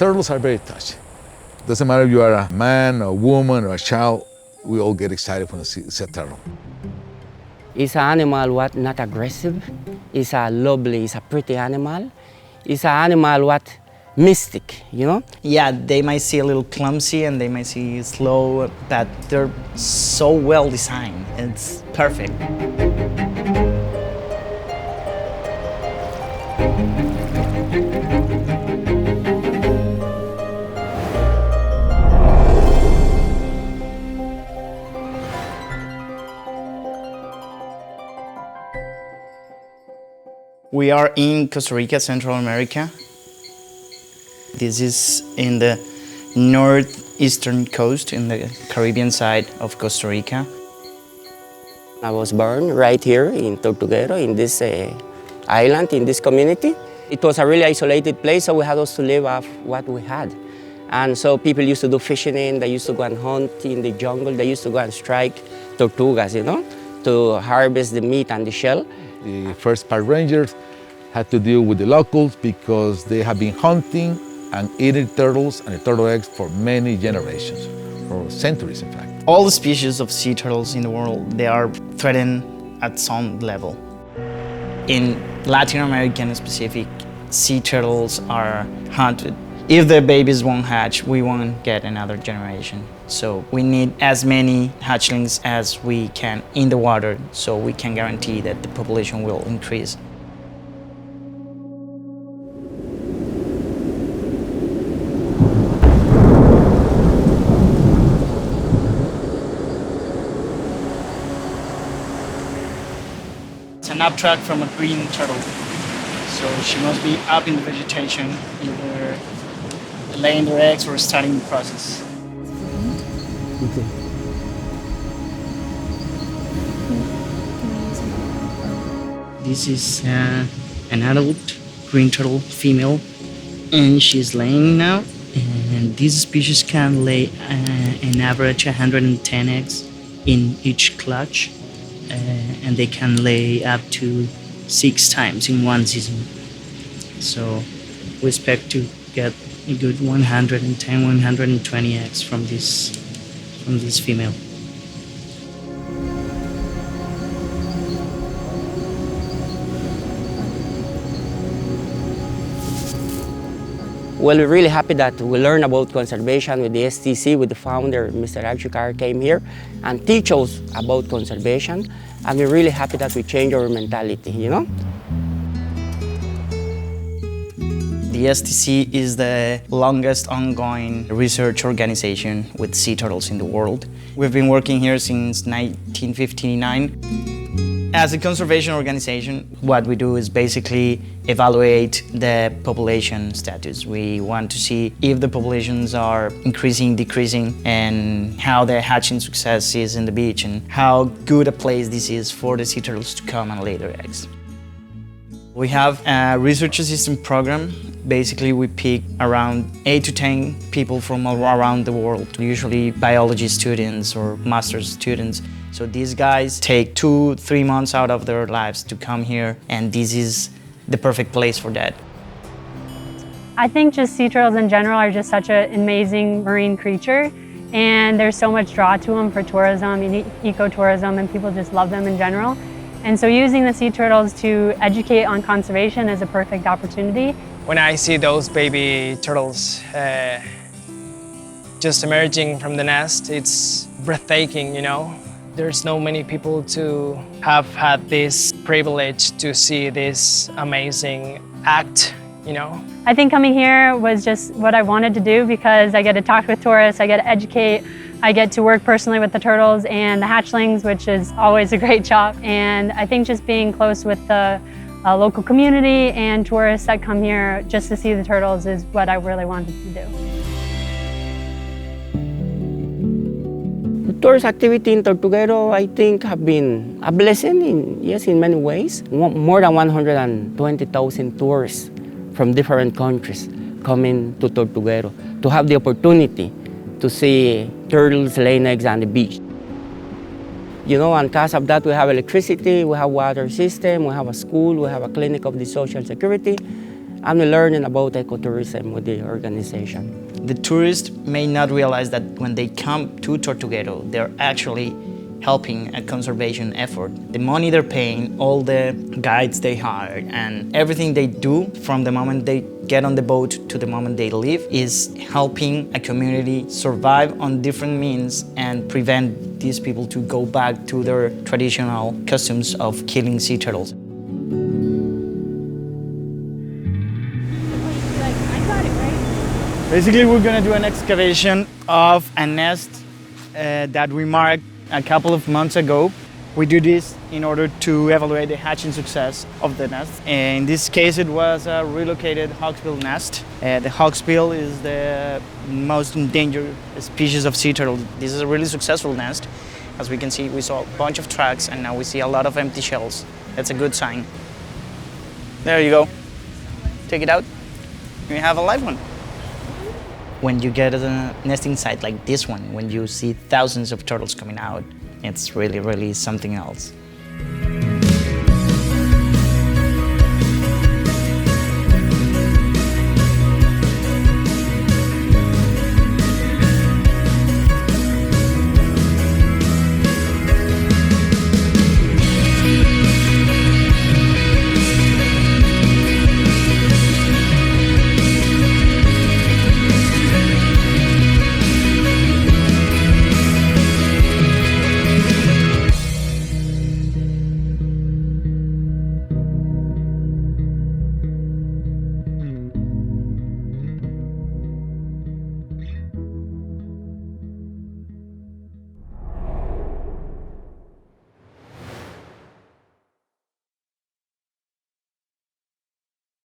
turtles are very touchy. Doesn't matter if you are a man, a woman, or a child, we all get excited when we see a turtle. It's an animal what not aggressive. It's a lovely, it's a pretty animal. It's an animal what mystic, you know? Yeah, they might see a little clumsy and they might see slow, but they're so well designed. It's perfect. We are in Costa Rica, Central America. This is in the northeastern coast, in the Caribbean side of Costa Rica. I was born right here in Tortuguero, in this island, in this community. It was a really isolated place, so we had also to live off what we had. And so people used to do fishing, they used to go and hunt in the jungle, they used to go and strike tortugas, you know, to harvest the meat and the shell. The first park rangers had to deal with the locals because they have been hunting and eating turtles and the turtle eggs for many generations, for centuries in fact. All the species of sea turtles in the world, they are threatened at some level. In Latin America in specific, sea turtles are hunted. If the babies won't hatch, we won't get another generation. So we need as many hatchlings as we can in the water so we can guarantee that the population will increase. It's an uptrack from a green turtle. So she must be up in the vegetation, either laying their eggs or starting the process. Okay. This is an adult green turtle female, and she's laying now. And this species can lay an average 110 eggs in each clutch, and they can lay up to 6 times in one season. So we expect to get a good 110, 120 eggs from this female. Well, we're really happy that we learned about conservation with the STC, with the founder, Mr. Archikar, came here and teach us about conservation. And we're really happy that we changed our mentality, you know? The STC is the longest ongoing research organization with sea turtles in the world. We've been working here since 1959. As a conservation organization, what we do is basically evaluate the population status. We want to see if the populations are increasing, decreasing, and how the hatching success is in the beach, and how good a place this is for the sea turtles to come and lay their eggs. We have a research assistant program. Basically, we pick around 8 to 10 people from around the world, usually biology students or master's students. So these guys take 2-3 months out of their lives to come here, and this is the perfect place for that. I think just sea turtles in general are just such an amazing marine creature, and there's so much draw to them for tourism and ecotourism, and people just love them in general. And so using the sea turtles to educate on conservation is a perfect opportunity. When I see those baby turtles just emerging from the nest, it's breathtaking, you know? There's no many people to have had this privilege to see this amazing act, you know? I think coming here was just what I wanted to do because I get to talk with tourists, I get to educate, I get to work personally with the turtles and the hatchlings, which is always a great job. And I think just being close with the local community and tourists that come here just to see the turtles is what I really wanted to do. The tourist activity in Tortuguero, I think, have been a blessing in many ways. More than 120,000 tourists from different countries coming to Tortuguero to have the opportunity to see turtles laying eggs on the beach. You know, on top of that, we have electricity, we have water system, we have a school, we have a clinic of the Social Security, I'm learning about ecotourism with the organization. The tourists may not realize that when they come to Tortuguero, they're actually helping a conservation effort. The money they're paying, all the guides they hire, and everything they do from the moment they get on the boat to the moment they leave is helping a community survive on different means and prevent these people to go back to their traditional customs of killing sea turtles. Basically, we're gonna do an excavation of a nest that we marked a couple of months ago. We do this in order to evaluate the hatching success of the nest. In this case, it was a relocated hawksbill nest. The hawksbill is the most endangered species of sea turtle. This is a really successful nest. As we can see, we saw a bunch of tracks and now we see a lot of empty shells. That's a good sign. There you go. Take it out. You have a live one. When you get a nesting site like this one, when you see thousands of turtles coming out, it's really, really something else.